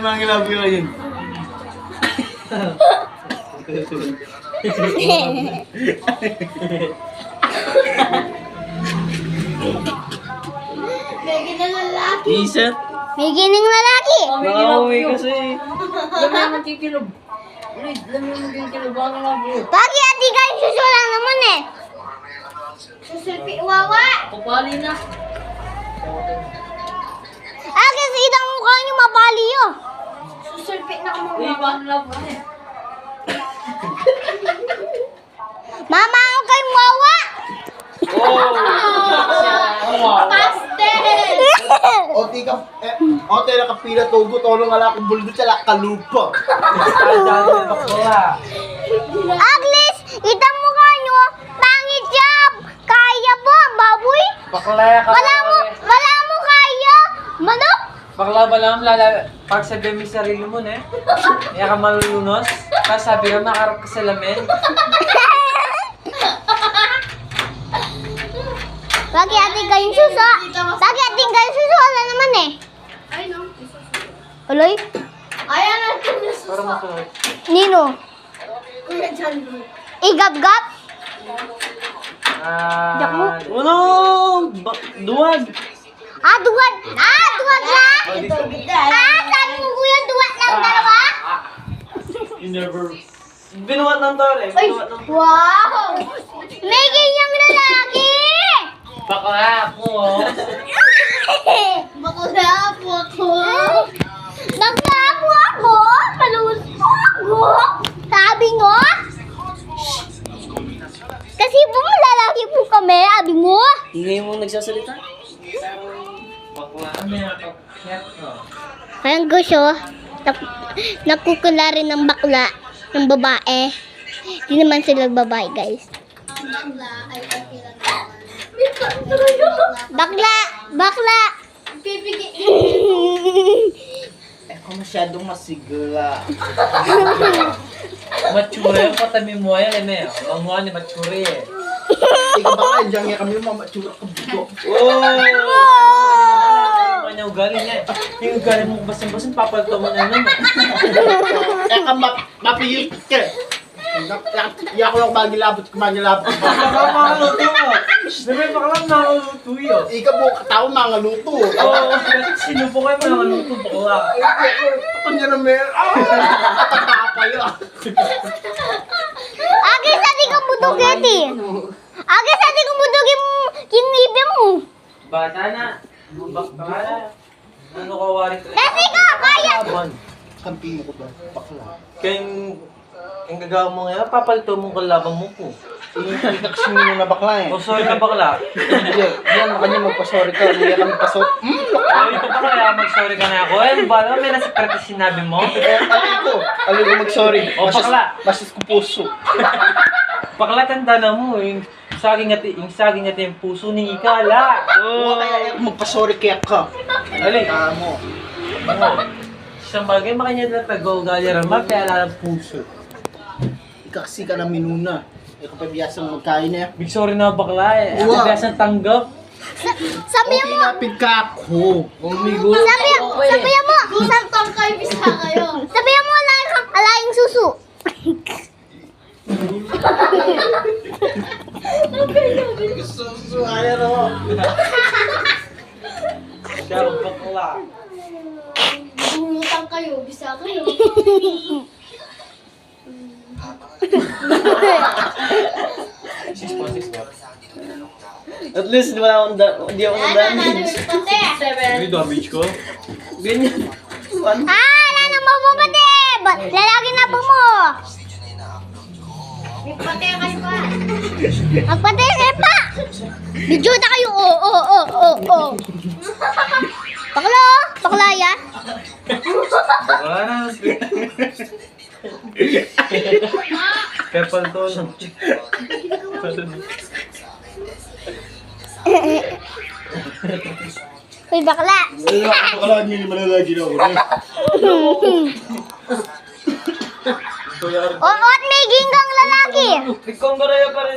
Mangilabi ka yun. May ginang Isa? May gining lalaki. Nakauwi kasi. Lamay magkikilog. Uy, lamay magkikilog. Baka nga po. Bakit ati kayo susulang naman eh? Susulpi, wawa. Kupali na. Ah, kasi itang mukha niyo mapali yun. Susulpi na ako Uy, paano lang po eh. Mama, ako kayong wawa. Pastel! Oti ka, ote na kapila tugo, tono nga lang akong buldo sa lakalupa. Agnes, itang mukha niyo, pangit job. Kaya po, baboy. Bakla ka. Wala mo kaya. Manok. Bakla ba lang pag sabi mo sa sarili mo ne? Kaya ka malulunos. Tapos sabi ka makarap ka sa lamin. Bakit ating kayong suso? Bakit ating kayong suso? Wala naman eh. Ay, no. Uloy? Ayan natin yung Para masunod. Nino? Kuya John. Igap-gap? Ano? Duwag! Ah, duwag. Ah, duwag lang? Ah, sabi mo kuya, duwag lang dalawa? You never... Binuhat ng tore. Binuhat ng... Wow! May ganyang lalaki! Bakla ako. Bakla po ako. Bakla po ako! Palus po ako! Sabi mo? Kasi po lalaki po kami, sabi mo? Ingay mo nagsasalita? Bakla. Ano yan? Parang gusto, nakukula rin ng bakla, ng babae. Hindi naman sila babae, guys. Bakla ay okay lang. Bakla! Bakla! Pipigil. Ako masyadong masigla. Matsura yung katabi mo yan eh. Ang mukha ni matsura eh. Ikaw ba kayo dyan kami yung mamatsura ka buto? Ano kanya ugali niya eh. Yung ugali mo basin-basin, papalto mo na naman. Eka mapiyit ka. Iya ko lang magilabot. Baka makaluto mo. Sabi baka lang makaluto yun. Ikaw po katao mga luto. Oo, sinubo kayo makaluto bakla. Ako niya na meron. Tatapa yun. Agis sa di ka budugin eh. Agis sa di ka budugin yung ibe mo. Bata na. Bakla na. Ano ka wari? Kasi ka, kaya. Kampi mo ko ba? Bakla. Kaya gagawin mo ngayon, papalito mong kalaban mo ko. Inaksin mo na bakla eh. O sorry na bakla. Hindi. Yan, makanya magpasorry ka. Hindi kami pasot. Ay, ito pa kaya mag-sorry ka na ako. Eh, bala, may nasa practice sinabi mo. Alay ko mag-sorry. O, bakla. Basis ko puso. Bakla, tanda na mo. Yung saging at yung puso ni Ikala. Oo, kaya magpasorry kaya ka. Ali, Mo. isang bagay makanya na tag-ugali rin kaya alam puso. Ikaw kasi ka na minuna. Ikaw pa biyasang magkain eh. Big sorry na bakla eh. Wow. Ako biasang tanggap. Sabi Okay mo, na pagkako. Umigo. sabi mo, Gustong kayo bisa kayo. sabi mo alayang susu. Susu, ayaw na mo. Siya ang bakla. Bumutang kayo, bisa kayo. At least hindi ako na-damage. May damage ko? Ganyan. Wala na mabubate. Lalaki na po mo. May pati kayo pa. Magpate kayo pa. Video na kayo. Oo. Bakla, bakla yan. Bakla na. Pepal to. Uy, bakla. Wala niyo malalagi na ako. At may ginggang lalaki. Ikaw ba rin pa rin?